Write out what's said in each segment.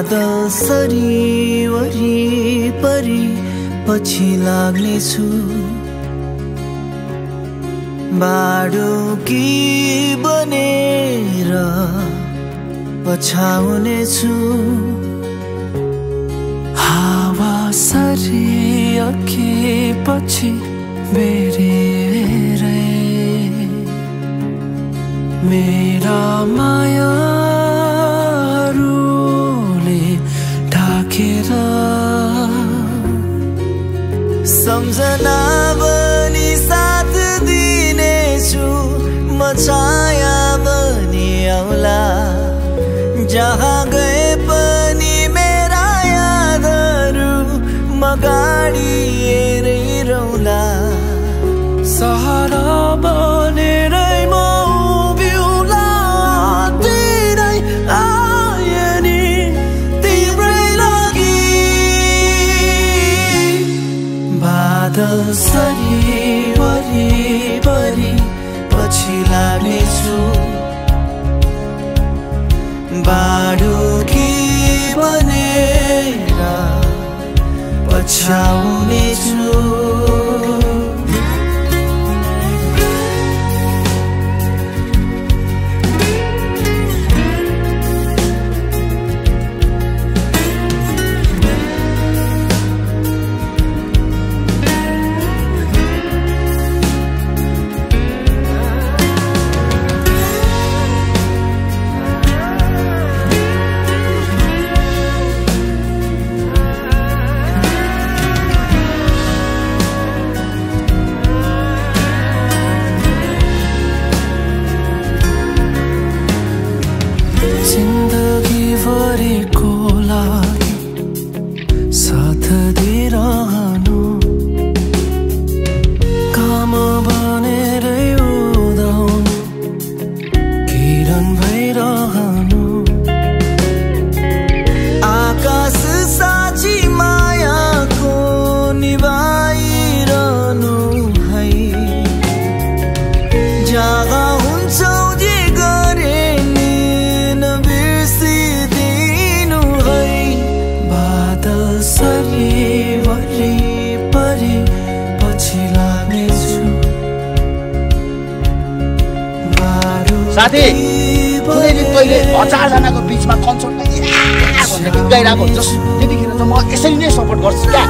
बादल सरी वरिपरि पछि लाग्नेछु बाडुकी बनेर पछाउनेछु हावा सरी अघिपछि बेरेरै मेरा मायाहरूले ढाकेर सम्झना बनी साथ दिनेछु म छाया बनी आउला जहाँ गए पनि मेरा यादहरू म गाडी हेरै रौला सहारा बनेरै म उभिउला तिरै आए नि तिम्रै लागि बादल सरी वरिपरि पछि लाग्नेछु बाडुकी बनेर पछाउनेछु जिन्दगी भरिको लागि साथ दिइरहनु काम बनेरै उदाउनु किरण भइरहनु आकाश साची मायाको निभाइरहनु है जहाँ हुन्छौ जे गरे नि नबिर्सिदिनु है बादल सरी वरिपरि पछि लाग्नेछु साथी कुनै दिन तैँले 1000 जनाको बिचमा कन्सर्टमा भनेर गीत गाइरहेको हुन्छस् त्यतिखेर त म यसरी नै सपोर्ट गर्छु क्या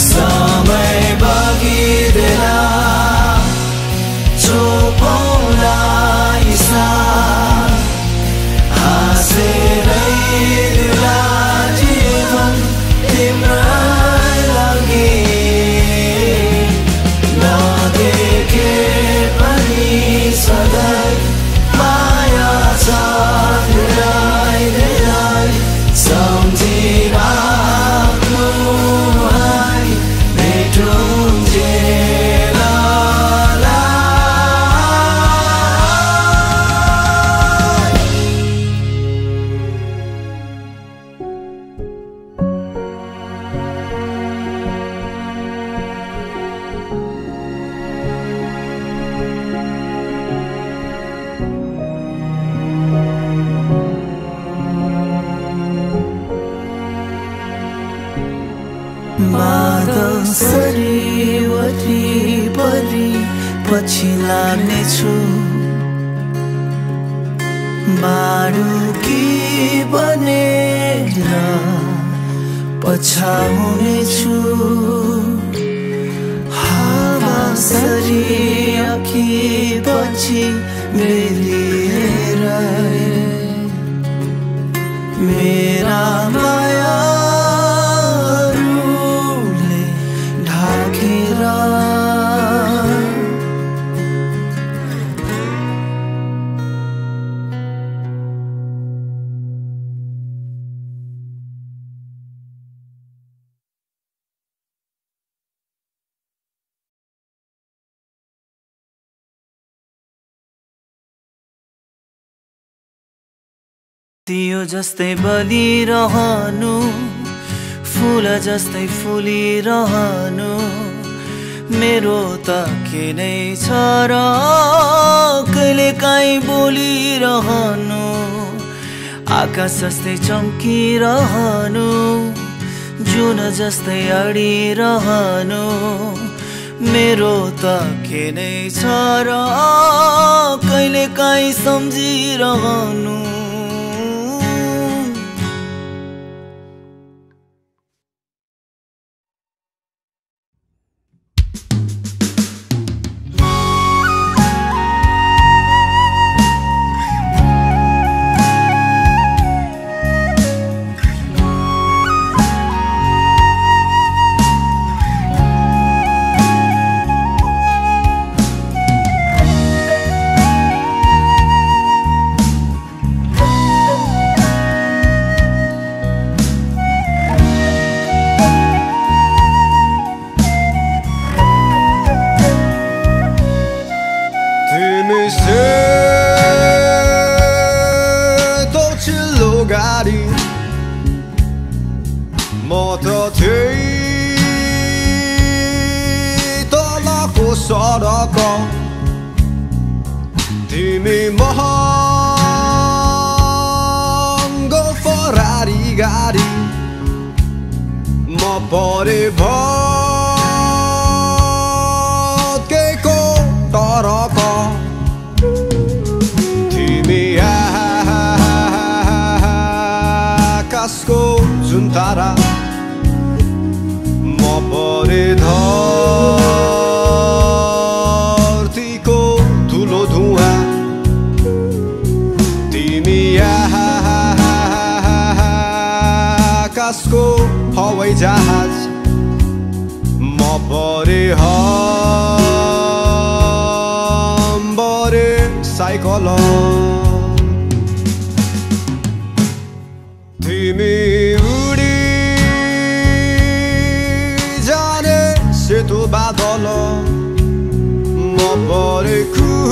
समय बगिँदैन छोपौँला हिसाब हाँसेरै दिला जीवन तिम्रै लागि नदेखे पनि सधैँ माया छ धेरै धेरै सम्झिराख्नु है भेटुन्जेला बादल सरी वरिपरि पछि लाग्नेछु बाडुकी बनेर पछाउनेछु हावा सरी अघिपछि बेरिएर मेरा मायाहरूले ढाकेर दियो जस्तै बलिरहनु, फुल जस्तै फुलिरहनु, मेरो त के नै छ र कहिले काहीँ बोलिरहनु, आकाश जस्तै चम्किरहनु, जुन जस्तै अडिरहनु, मेरो त के नै छ र कहिले काहीँ सम्झिरहनु। तिमी महँगो फरारी गाडी, म परे भत्केको टरक, तिमी आकाशको जुन तारा, म परे धरतीको धुलो धुवा, तिमी आकाशको हवाई जहाज, म परे हम्बरे साइकल, तिमी उडी जाने सेतो बादल, म परे खुवाइको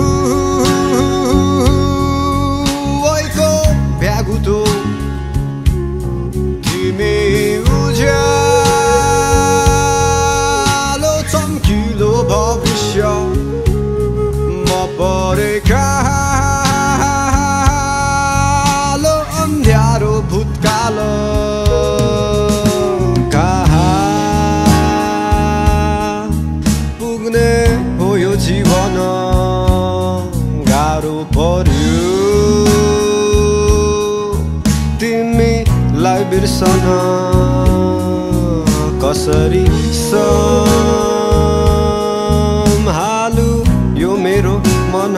भ्यागुतो, तिमी उज्यालो चम्किलो भविष्य, म परे कालो अन्ध्यारो भूतकाल, जीवन गाह्रो पर्यो तिमीलाई बिर्सन, कसरी सम्हालु यो मेरो मन,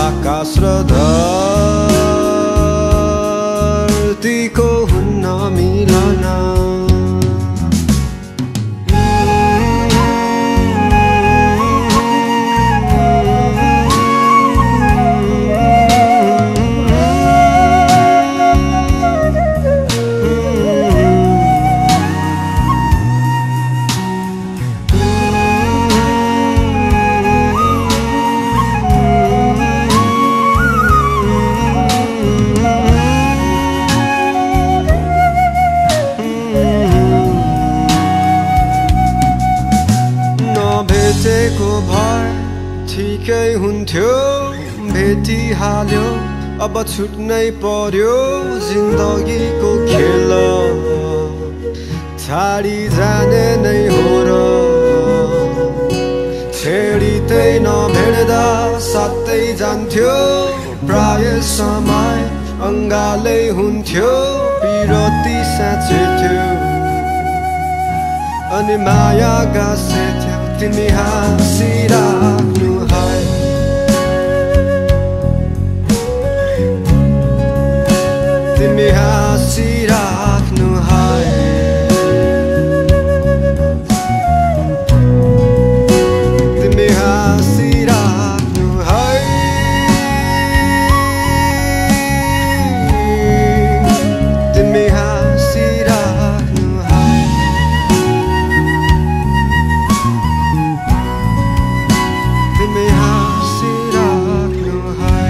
आकाश र धरतीको हुन्न मिलन। भेटेको भर ठिकै हुन्थ्यो, भेटिहाल्यो अब छुट्नै पर्यो, जिन्दगीको खेल छाडी जाने नै हो र, छेडिँदै नभेट्दा साथै जान्थ्यो, प्राय समय अङ्गालै हुन्थ्यो, पिरती साँचेथ्यो अनि माया गाँसेथ्यो, तिमी हाँसिराख्नु है, तिमी हाँसिराख्नु है, तिमी हाँसिराख्नु है, तिमी हाँसिराख्नु है, तिमी हाँसिराख्नु है।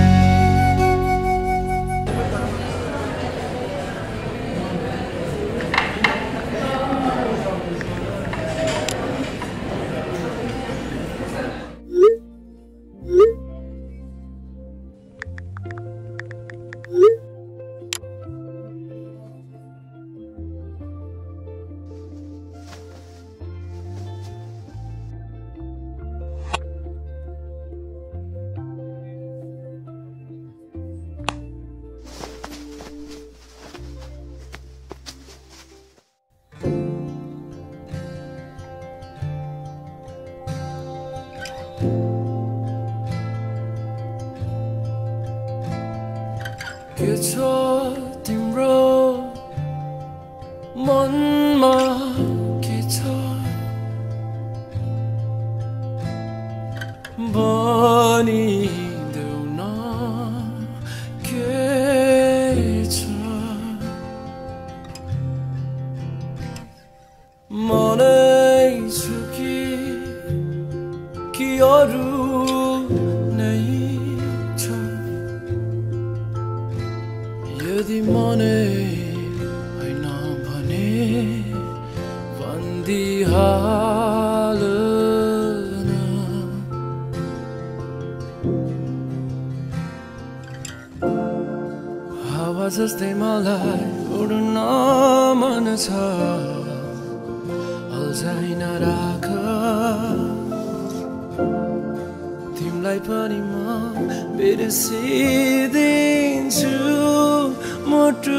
तिम्रो मनमा के छ भनिदेऊ न के छ मनै छु कि अरू नै छ यदि मनै होइन भने भन्दिहाल न हावा जस्तै मलाई उड्न मन छ अल्झाइ नराख तिमीलाई पनि म बिर्सिदिन्छु मुटु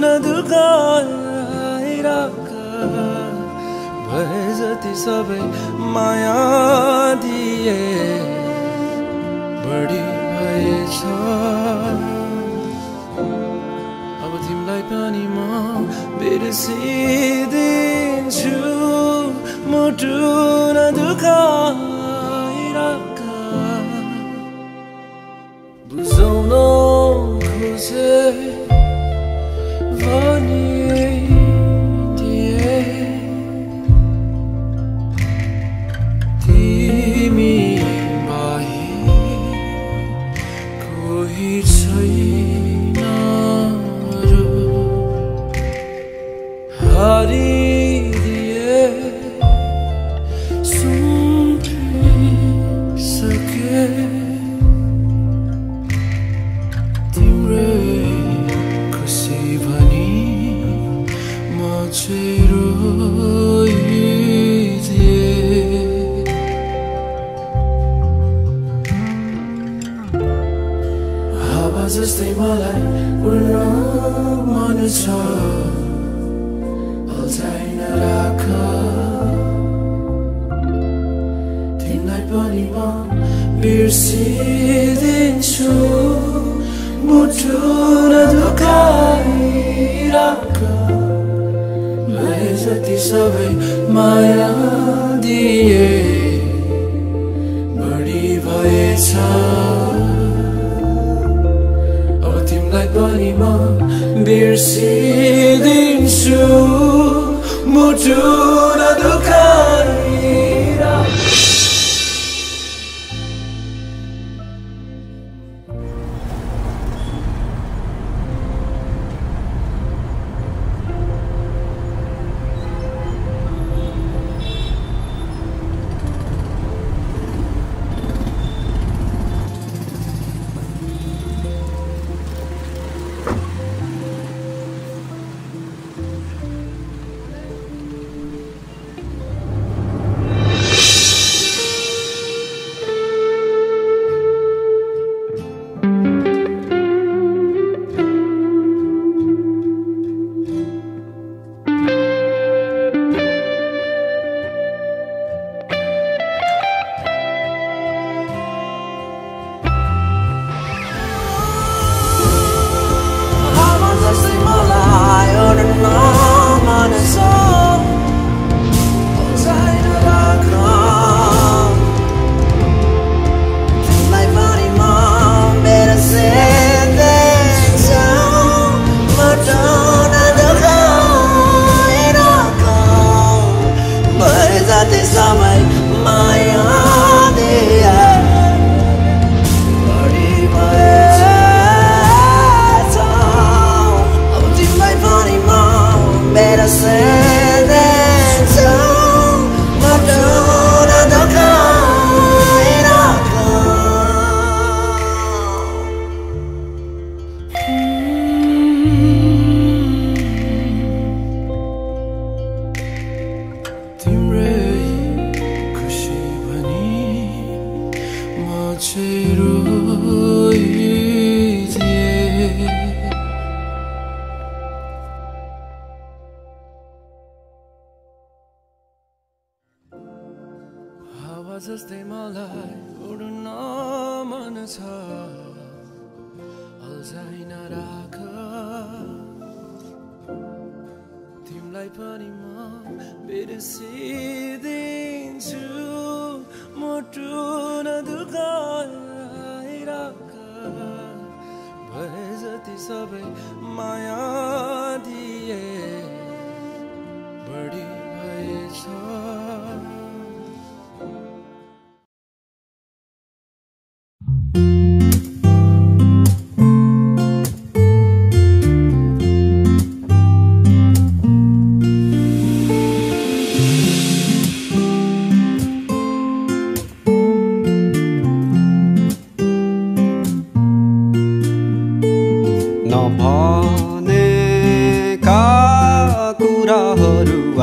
नदुखाइराख भए जति सबै माया दिए बढी भएछ अब तिमीलाई पनि म बिर्सिदिन्छु मुटु नदुखाइराख बुझाउन खोजे भनिदिए तिमी बाहेक कोही छैन र हारिदिए सुम्पिसके हावा जस्तै मलाई उड्न मन छ अल्झाइ नराख तिमीलाई पनि म बिर्सिदिन्छु मुटु नदुखाइराख भए जति सबै माया दिए बढी भएछ अब तिमीलाई पनि म बिर्सिदिन्छु मुटु नदुखाइराख हावा जस्तै मलाई उड्न मन छ अल्झाइ नराख पनि म बिर्सिदिन्छु मुटु नदुखाइराका भए जति सबै माया दिए बढी भएछ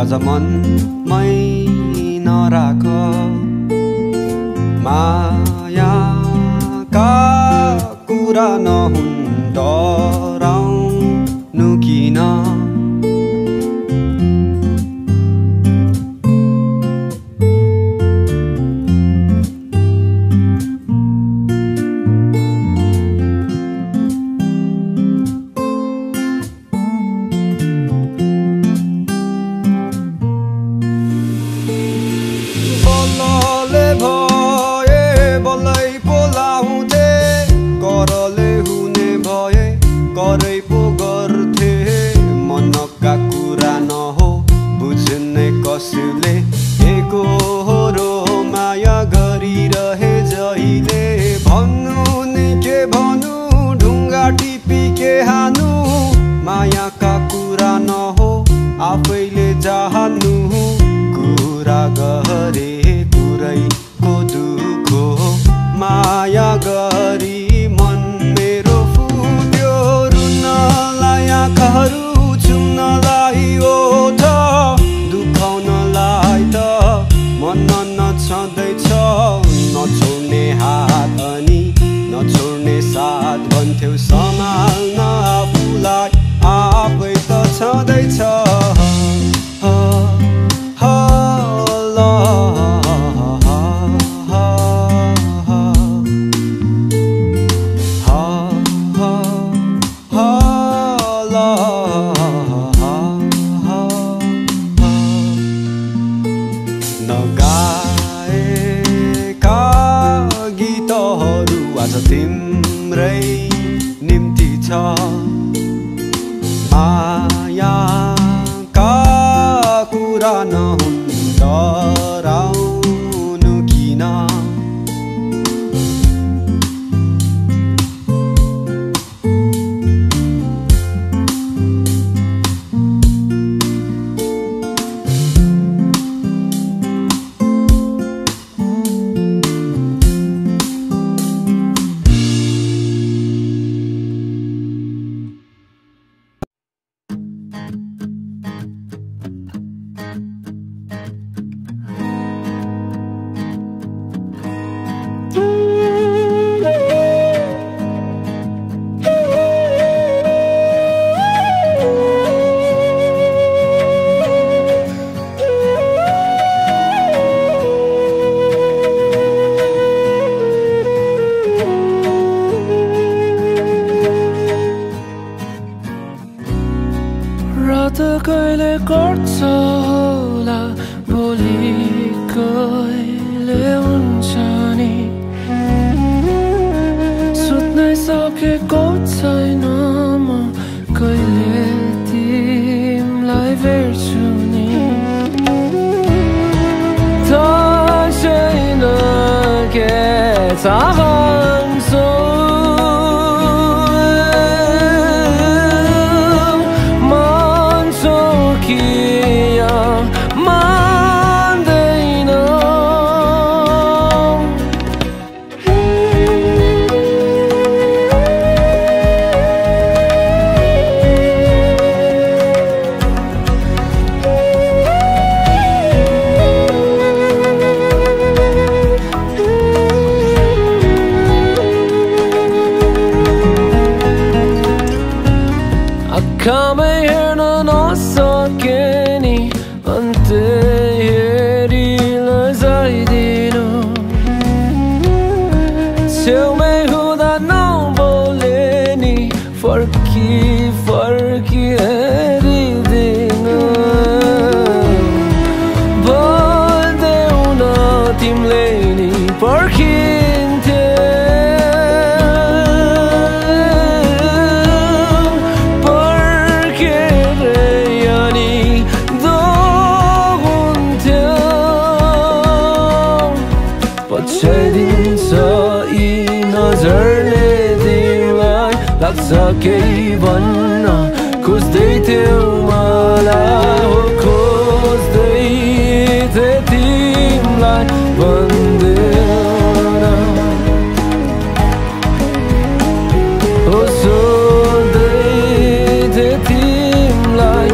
आज मनमै नराख मायाका कुरा नहुन् डराउनु किन आफैले जान्नु कुरा गरे कुरैको दुःख माया गरी मन मेरो फुट्यो रुनलाई आँखाहरू चुम्नलाई ओठ दुखाउनलाई त मन नछँदैछ नछोड्ने हात अनि नछोड्ने साथ भन्थ्यौ सम्हाल्न आफूलाई आफै त छँदैछ नगाएका गीतहरू आज तिम्रै निम्ति छ मायाका कुरा नहुन् डराउनु किन कहिले गर्छ होला भोलि कहिले हुन्छ नि सुत्नै सकेको छैन म कहिले तिमीलाई भेट्छु नि थाहा छैन के चाहन्छौ आँखामै हेर्न नसके नि अन्त्य हेरी लजाइदिनु छेउमै हुँदा नबोले नि फर्की फर्की हेरिदिनु सके भन्न खोज्दै थियौ मलाई हो खोज्दै थिए तिमीलाई भन्देन हो सोध्दै थिए तिमीलाई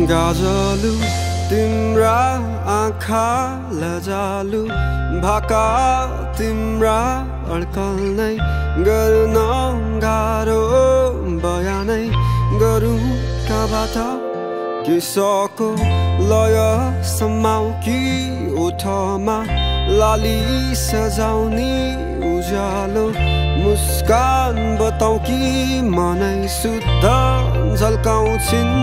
गाजलु तिम्रा आँखा लजालु भाका तिम्रा अड्कल नै गर्न गाह्रो बयानै गरौँ कहाँबाट किसको लय समाउ कि ओठमा लाली सजाउने उज्यालो मुस्कान बताउ कि मनै शुद्ध झल्काउँछिन्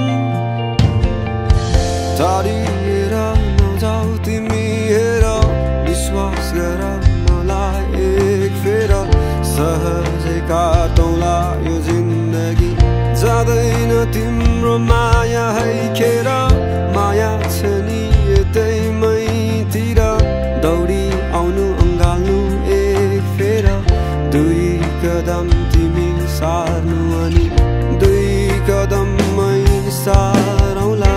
टाढिएर नजाऊ तिमी हेर विश्वास गर मलाई एक फेर सहजै काटौँला यो जिन्दगी जाँदैन तिम्रो माया है खेर माया छ नि यतै मैतिर दौडी आउनु अँगाल्नु एक फेर दुई कदम तिमी सार्नु अनि दुई कदम मै सारौँला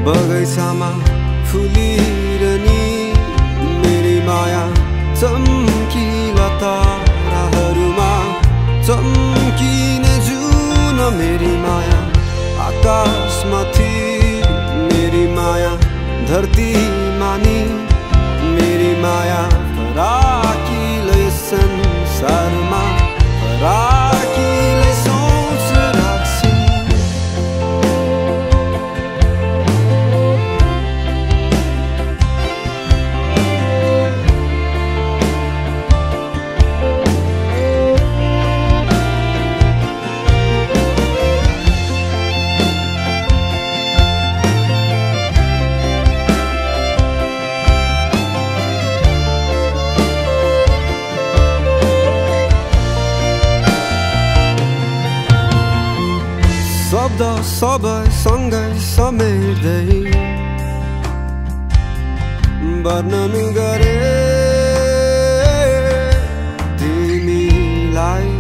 बगैँचामा फुलिरहने मेरी माया चम्किला ताराहरूमा चम्किने जुन मेरी माया आकाशमाथि मेरी माया धरती मानी मेरी माया फराकिलै संसारमा फराकिलै सोच राख्छिन् शब्द सबै सँगै समेट्दै वर्णन गरे तिमीलाई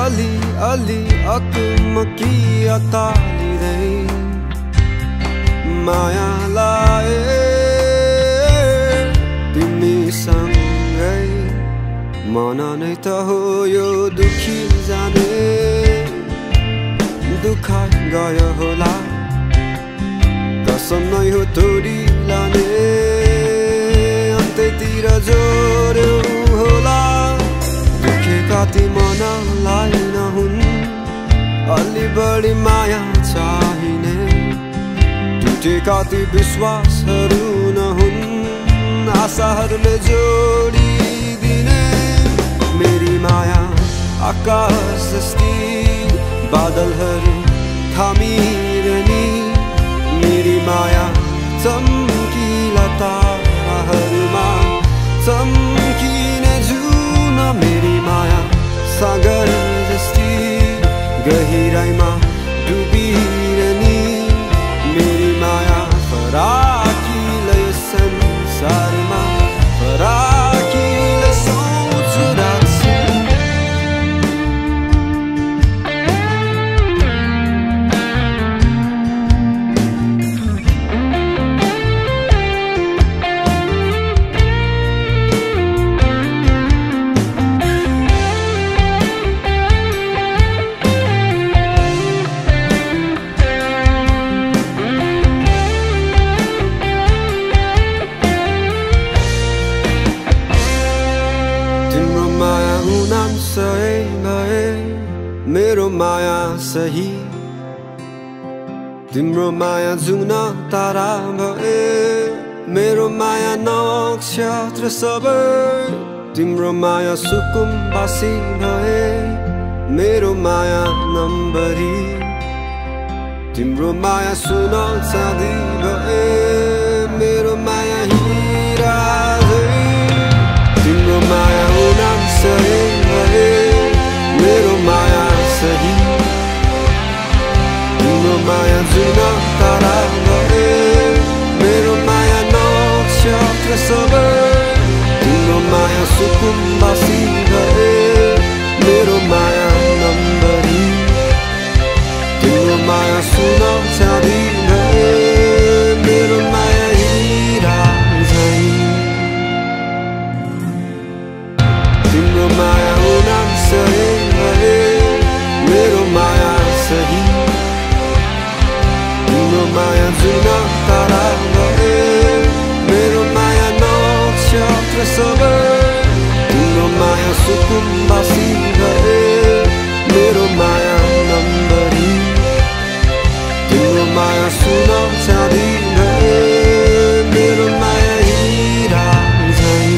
अलि अलि अकमकी अतालिँदै माया लाए तिमीसँगै मन नै त हो यो दुखी जाने दुःख गयो होला कसम नै हो तोडी लाने अन्त्यतिर जोड्यो होला दुखेका ती मनलाई नहुन् अलि बढी माया चाहिने टुटेका ती विश्वासहरू नहुन् आशाहरूले जोडिदिने मेरी माया आकाश जस्ती बादलहरू थामिरहने मेरी माया चम्किला ताराहरूमा चम्किने जुन मेरी माया सागर जस्ती गहिराइमा डुबिरहने मेरी माया फराकिलो यो संसारमा फराकिलो सोच राख्छ मेरो माया सही तिम्रो माया जुग्न तारा भए मेरो माया नक्षत्र सबै तिम्रो माया सुकुम्बासी भए मेरो माया नम्बरी तिम्रो माया सुन चाँदी भए मेरो माया हिरा तिम्रो माया उनाम सही भए मेरो माया सही तिम्रो माया जुन तारा भए मेरो माया नक्षत्र सबै तिम्रो माया सुकुम्बासी भए मेरो माया नम्बरी तिम्रो माया सुन चाँदी भए मेरो माया हिरा झैं तिम्रो माया उनाम सही भए मेरो माया सही तिम्रो माया जुन तारा भए मेरो माया नक्षत्र सबै तिम्रो माया सुकुम्बासी भए मेरो माया नम्बरी तिम्रो माया सुन चाँदी भए मेरो माया हिरा झैं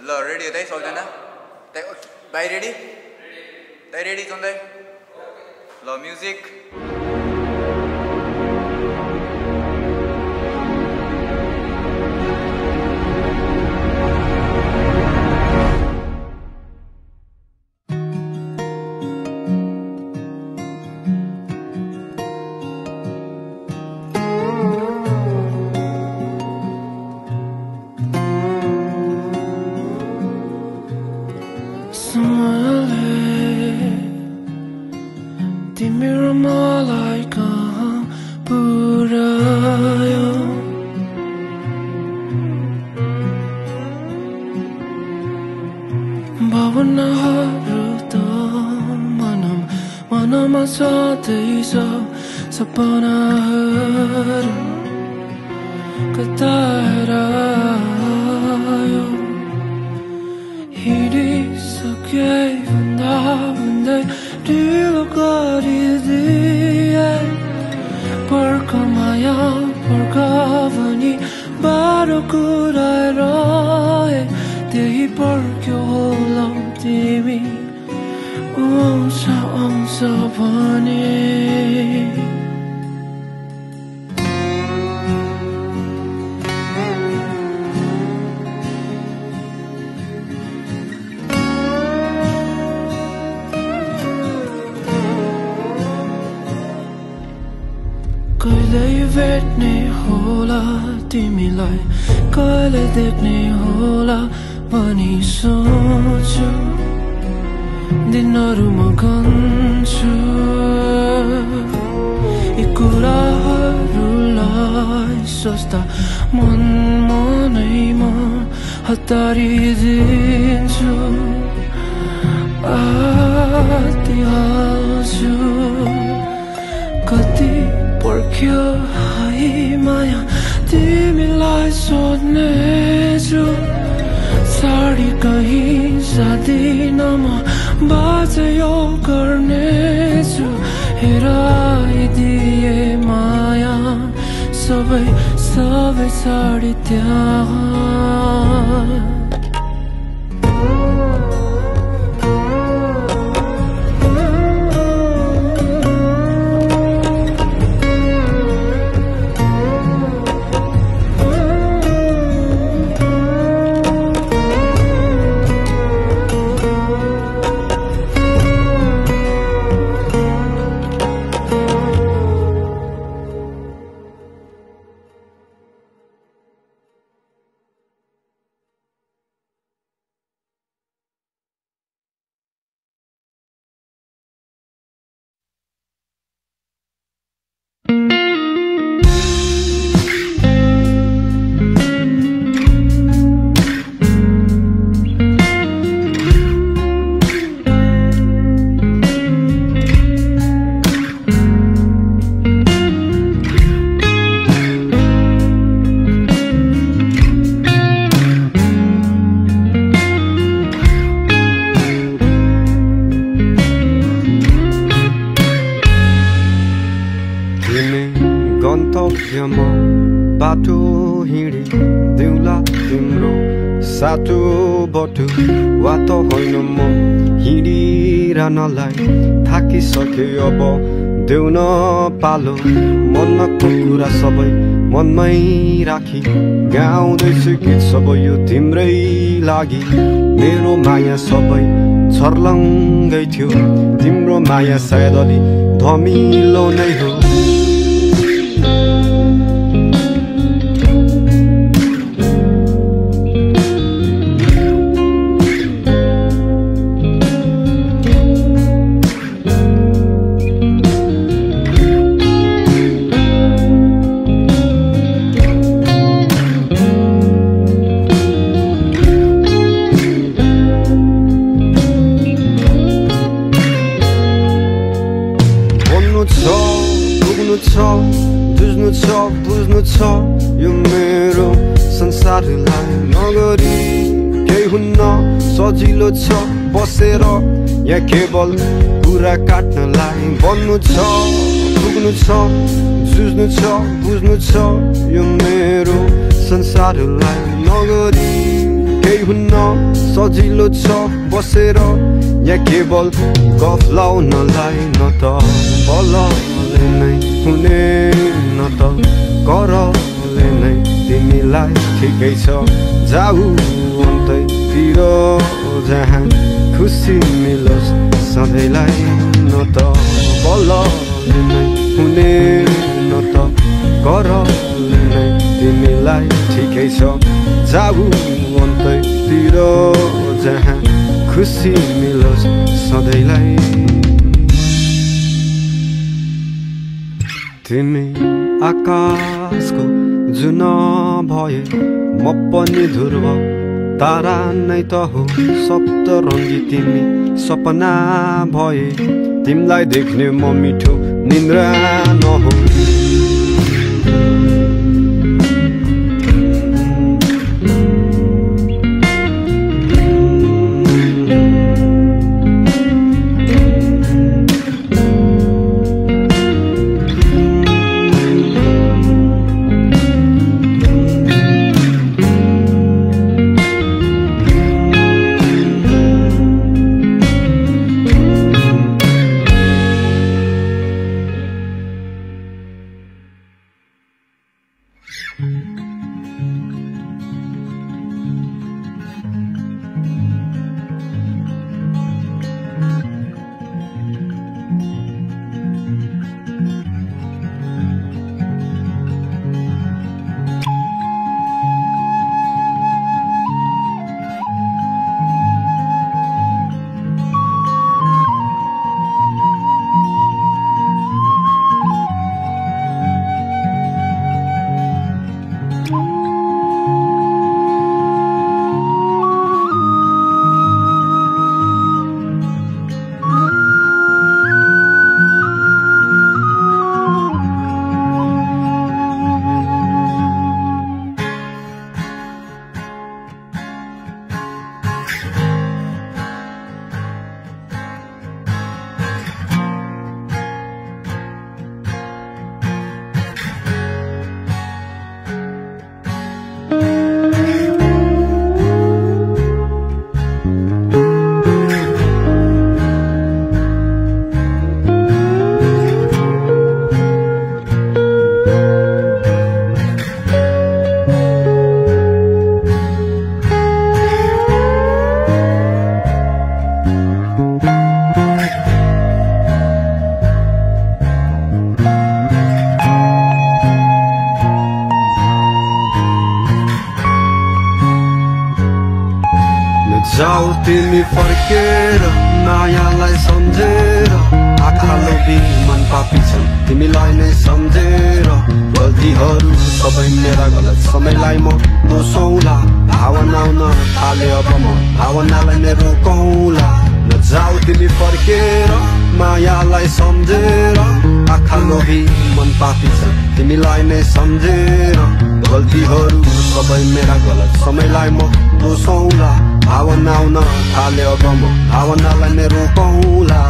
ल रेडी हो त सबजना भाइ रेडी दाइ रेडी चन्दै ल म्युजिक तिम्रो मलाई कहाँ पुर्यायो भावनाहरू त मनमा सधैँ छ सपनाहरू कता हरायो हिँडिसके भन्दा भन्दै ढिलो गरिदिए पर्ख माया पर्ख भनी बाटो कुराइरहे त्यही पर्ख्यो होला तिमी आउँछ भने कहिले भेट्ने होला तिमीलाई कहिले देख्ने होला भनी सोच्छु दिनहरू म गन्छु यी कुराहरूलाई सोच्दा मनैमा हतारिदिन्छु आतिहाल्छु कति पर्ख्यो है माया तिमीलाई सोध्नेछु साडी कहीँ जाँदिनमा बाँच्यो गर्नेछु हेराइदिए माया सबै साडी त्यहाँ बाटो हिँडिदिउँला तिम्रो सातो बटु वा त होइन म हिँडिरहनलाई थाकिसके अब देऊ न पालो मनको कुरा सबै मनमै राखी गाउँदैछु गीत सबै यो तिम्रै लागि मेरो माया सबै छर्लङ्गै थियो तिम्रो माया सायद अलि धमिलो नै हो बुझ्नु छ यो मेरो संसारलाई नगरी केही हुन्न सजिलो छ बसेर या केवल कुरा काट्नलाई बन्नु छ पुग्नु छ जुझ्नु छ बुझ्नु छ यो मेरो संसारलाई नगरी केही हुन्न सजिलो छ बसेर या केवल गफ लाउनलाई न त बलले नै हुने न त करले नै तिमीलाई ठिकै छ जाऊ अन्तैतिर जहाँ खुसी मिलोस् सधैँलाई न त बलले नै हुने न त करले नै तिमीलाई ठिकै छ जाऊ अन्तैतिर जहाँ खुसी मिलोस् सधैँलाई तिमी आकाशको जुन भए म पनि ध्रुव तारा नै त हो सप्तरङ्गी तिमी सपना भए तिमीलाई देख्ने म मिठो निन्द्रा नहो नजाऊ तिमी फर्केर मायालाई सम्झेर आँखा लोभी मन पापी छन् तिमीलाई नै सम्झेर गल्तीहरू सबै मेरा गलत समयलाई म दोषौला भावना आउन थाले अब म भावनालाई नै रोकौला नजाऊ तिमी फर्केर मायालाई सम्झेर आँखा लोभी मन पापी छन् तिमीलाई नै सम्झेर गल्तीहरू सबै मेरा गलत समयलाई म दोषौला भावना आउन थाले अब म भावनालाई नै रोकौला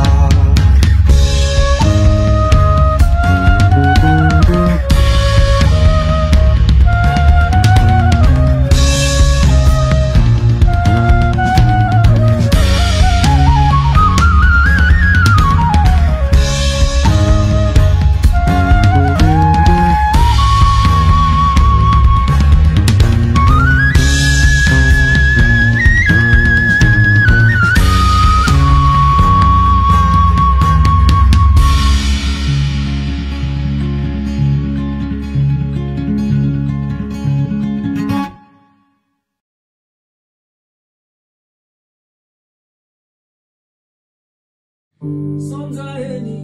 सम्झाए नि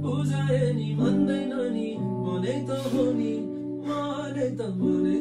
बुझाए नि भन्दैन नि मनै त हो नि मनै त हो नि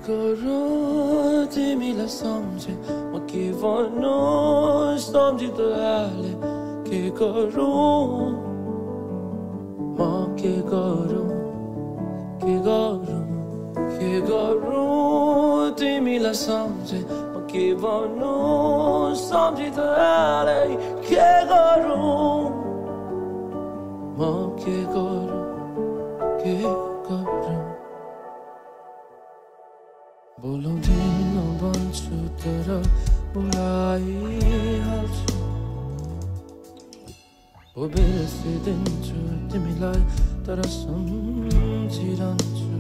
गरौँ तिमीलाई सम्झे म के भन्नु सम्झिँदो हाले के गरौँ म के गरौँ के गरौँ के गरौँ तिमीलाई सम्झे म के भन्नु सम्झिँदो हाले के गरौँ म के गरौँ के गरौँ बोलाउँदिन भन्छु तर बोलाइहाल्छु हो बिर्सिदिन्छु तिमीलाई तर सम्झिरहन्छु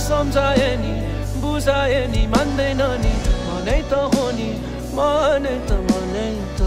सम्झाए नि बुझाए नि मान्दैन नि मनै त हो नि मनै त मनै त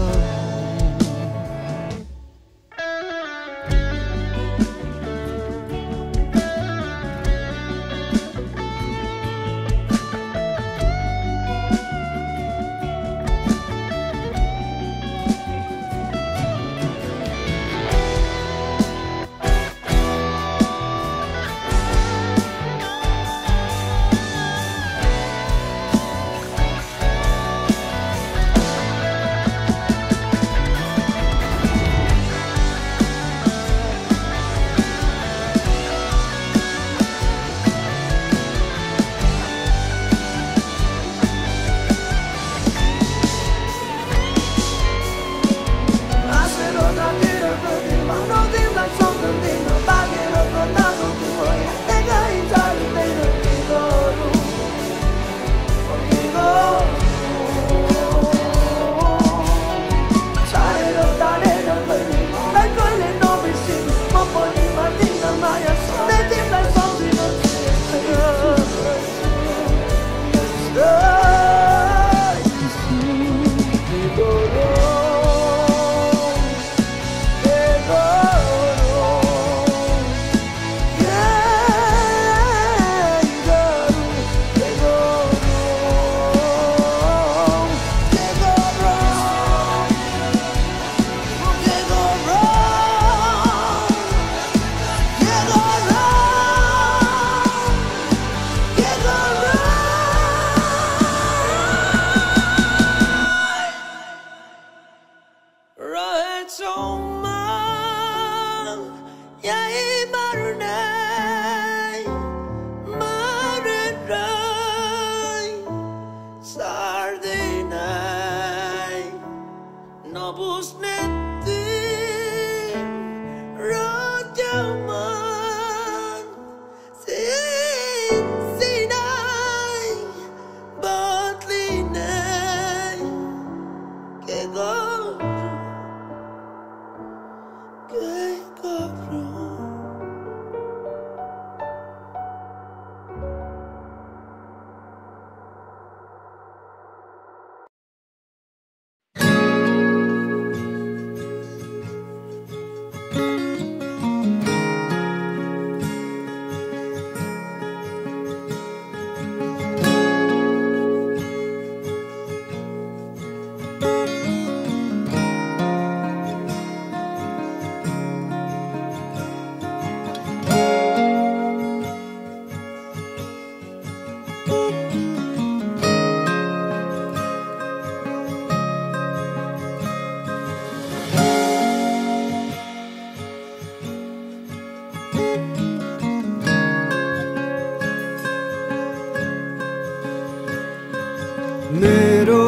मेरो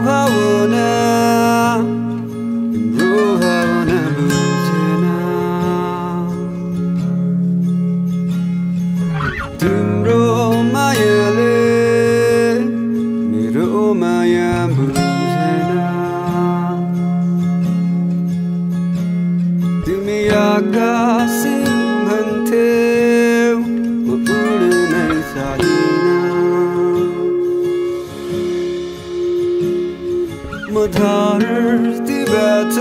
भावना तिम्रो भावना बुझेन तिम्रो मायाले मेरो माया बुझेन तिमी आकाश भन्थ्यौ म उड्नै सक्दिन म धरतीबाट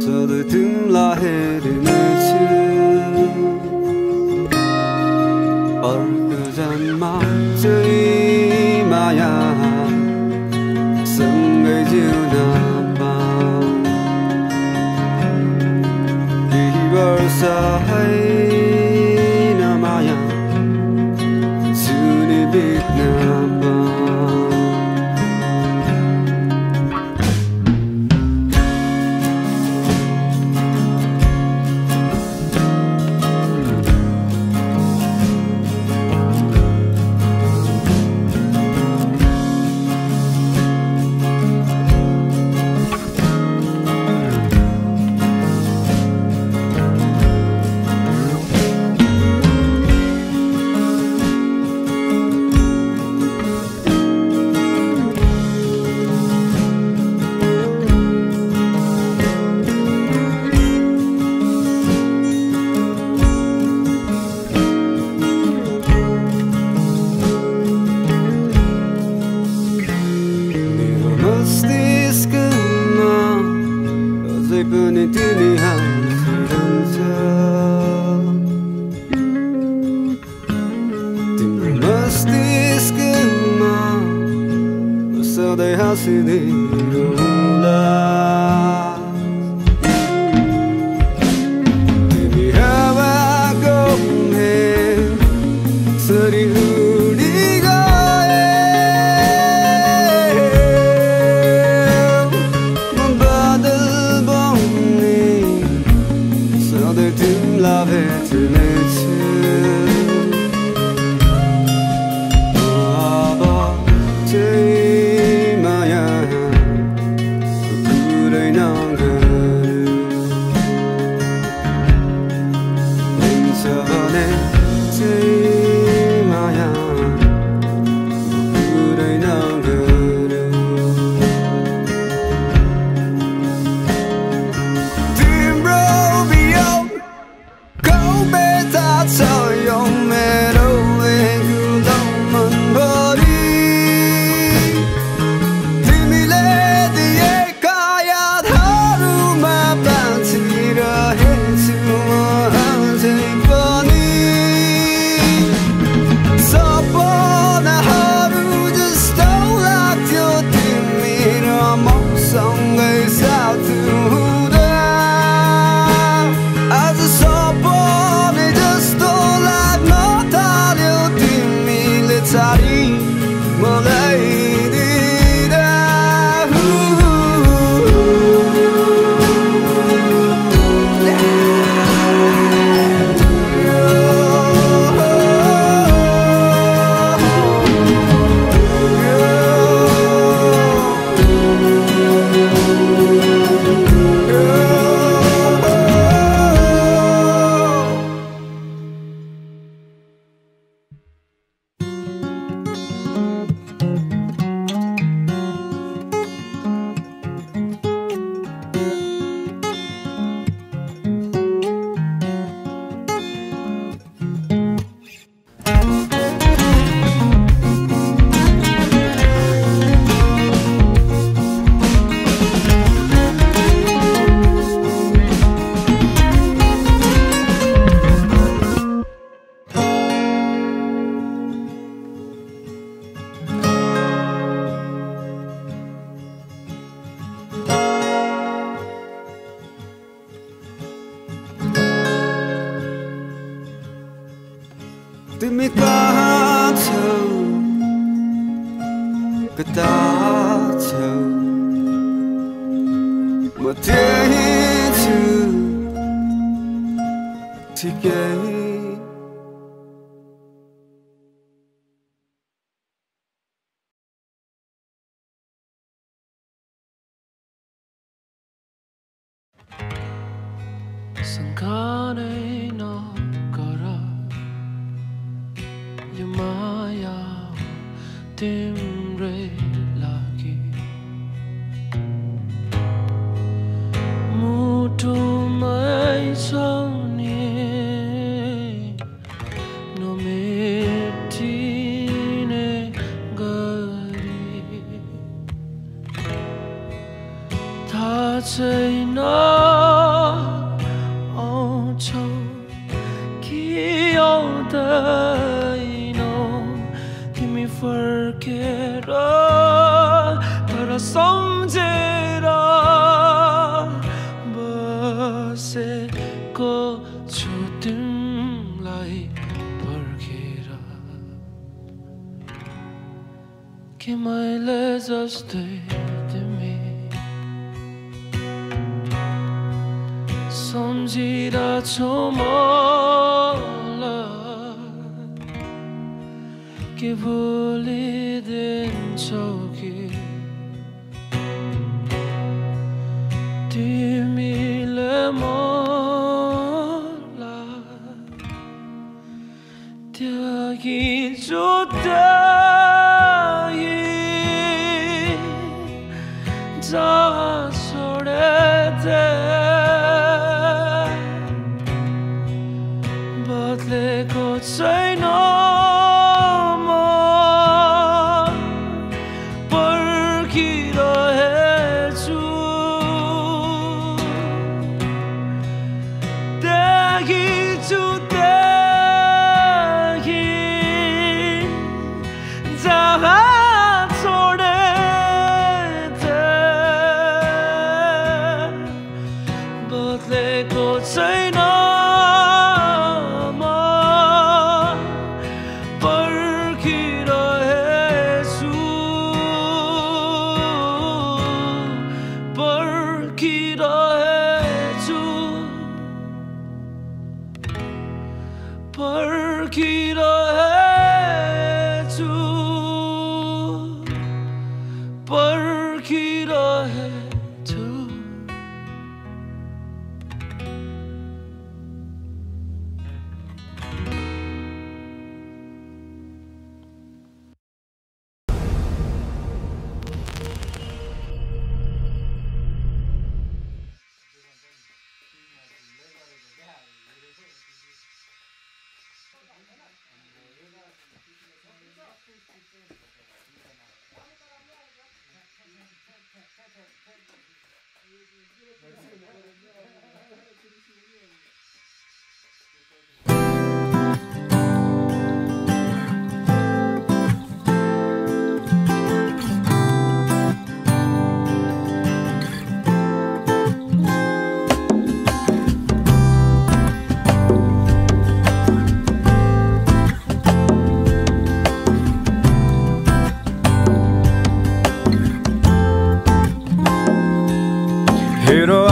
सधैँ तिमीलाई हेर्नेछु अर्को जन्ममा चाहिँ माया सँगै जिउन पाऊँ केही वर्ष होइन माया जुनी बित्न पाऊँ पनि तिमी हाँसिरहन्छ तिम्रो मस्तिष्कमा सधैँ हाँसिदिरहला तिमी हावाको सरी उडी गए बादल बन्ने सधैँ तिमीलाई भेट्नेछु अब चाहिँ माया पुरै नगरौँ हुन्छ भने चाहिँ माया पुरै नगरौँ तिम्रो वियोग बेथा छ यो तिमी कहाँ छौ कता छौ म त्यही छु ठिकै शङ्कानै नगर यो माया तिम्रै लागि मुटुमै छ नि नमेटिने गरी थाहा छैन तिमी फर्केर तर सम्झेर बसेको छु तिमीलाई पर्खेर के मैले जस्तै तिमी सम्झिरहेछौ के भुलिदिन्छौ कि तिमीले मलाई त्यागी जुदाई जहाँ छोडेथे बदलेको छैन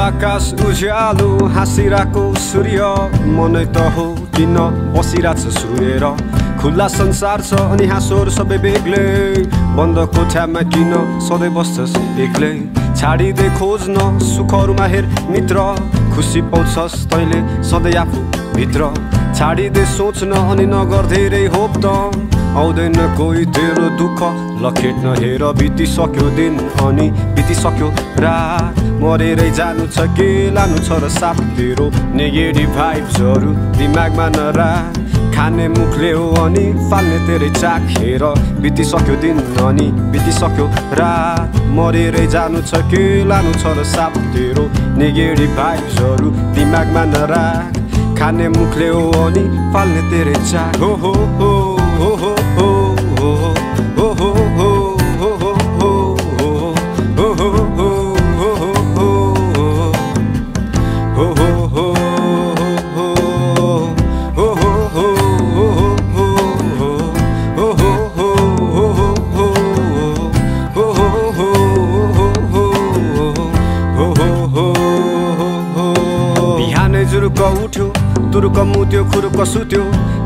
आकाश उज्यालो हाँसिरहेको सूर्य मनै त हो किन बसिरहेछ सुहेर खुल्ला संसार छ अनि हाँसोहरू सबै बेग्लै बन्द कोठामा किन सधैँ बस्छस् एक्लै छाडिदे खोज्न सुखहरूमा हेर मित्र खुसी पाउँछस् तैँले सधैँ आफू भित्र छाडिदे सोच्न अनि नगर धेरै होप त आउँदैन कोही तेरो दुःख लखेट्न हेर बितिसक्यो दिन अनि बितिसक्यो रात मरेरै जानु छ के लानु छ र साथ तेरो नेगेटिभ भाइब्सहरू दिमागमा नराख खाने मुखले हो अनि फाल्ने तेरै चाख हेर बितिसक्यो दिन अनि बितिसक्यो रात मरेरै जानु छ के लानु छ र साथ तेरो नेगेटिभ भाइब्सहरू दिमागमा नराख खाने मुखले हो अनि फाल्ने तेरै चाख हो हो हो हो हो हो हो हो हो हो तुरुक मुत्यो खुरुक सुत्यो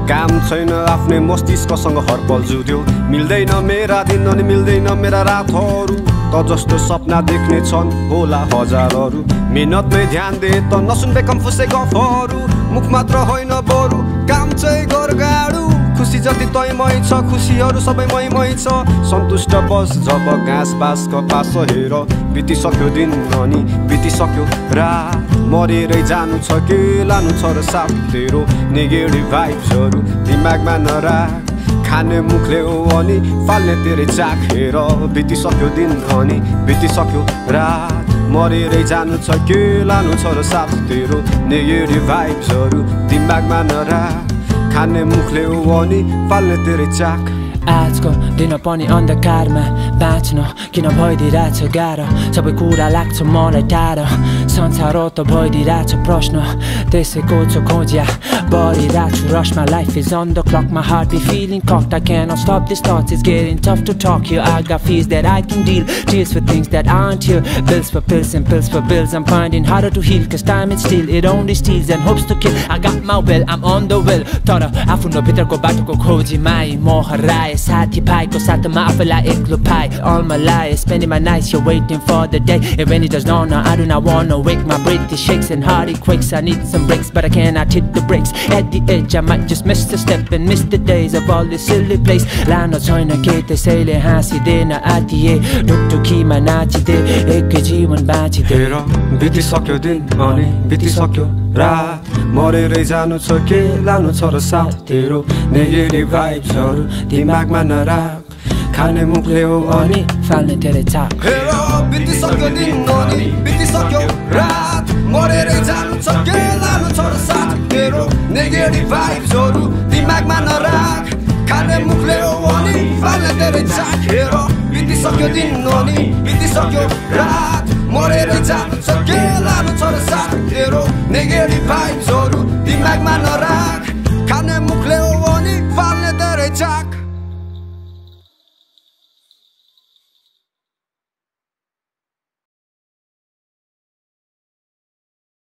काम छैन आफ्नै मस्तिष्कसँग हरपल जुत्यो मिल्दैन मेरा दिन अनि मिल्दैन मेरा रातहरू त जस्तो सपना देख्ने छन् होला हजारहरू मेहनतमै ध्यान दे त नसुन्बे कम्फुसे गफहरू मुख मात्र होइन बरु काम चाहिँ गर गाडु खुसी जति तैमै छ खुसीहरू सबै मैमै छ सन्तुष्ट बस जब घाँस बास कपास हेर बितिसक्यो दिन अनि बितिसक्यो रात मरेरै जानु छ के लानु छ र साथ तेरो नेगेटिभ भाइब्सहरू दिमागमा नराख खाने मुखले हो अनि फाल्ने तेरै चाख हेर बितिसक्यो दिन अनि बितिसक्यो रात मरेरै जानु छ के लानु छ र साथ तेरो नेगेटिभ भाइब्सहरू दिमागमा नराख खाने मुखले हो अनि फाल्ने तेरै चाख आजको दिन पनि अन्धकारमा बाँच्न किन भइदिरहेछ गाह्रो सबै कुरा लाग्छ मलाई टाढो संसार त भइदिरहेछ प्रश्न त्यसैको खोज्या बढिरहेको छु rush my life is on the clock my heart be feeling cocked I cannot stop this thoughts it's getting tough to talk here I got fears that I can deal tears for things that aren't here bills for pills and pills for bills I'm finding harder to heal cause time is still it only steals and hopes to kill I got my will I'm on the will तर आफ्नो भित्रको बाटोको खोजीमा म हराए साथी भाइको साथमा आफूलाई एक्लो पाए all my life spending my nights here waiting for the day and when it does not I do not wanna wake my breath it shakes and heart it quakes I need some breaks but I cannot hit the brakes at the edge I might just miss the step and miss the days of all this silly place लानो छैन के त्यसैले हाँसिदेन आतिए ढुकढुकीमा नाचिदे एकै जीवन बाँचिदे हेर बितिसक्यो दिन अनि बितिसक्यो रात मरेरै जानु छ के लानु छ र साथ तेरो नेगेटिभ भाइब्सहरू दिमागमा नराख खाने मुखले हो अनि फाल्ने तेरै चाख हेर बितिसक्यो दिन अनि बितिसक्यो रात मरेरै जानु छ के लानु छ र साथ तेरो नेगेटिभ भाइब्सहरू दिमागमा नराख खाने मुखले हो अनि फाल्ने तेरै चाख हेर बितिसक्यो दिन अनि बितिसक्यो रात मरेरै जानु छ के लानु छ र साथ तेरो नेगेटिभ भाइब्सहरू दिमागमा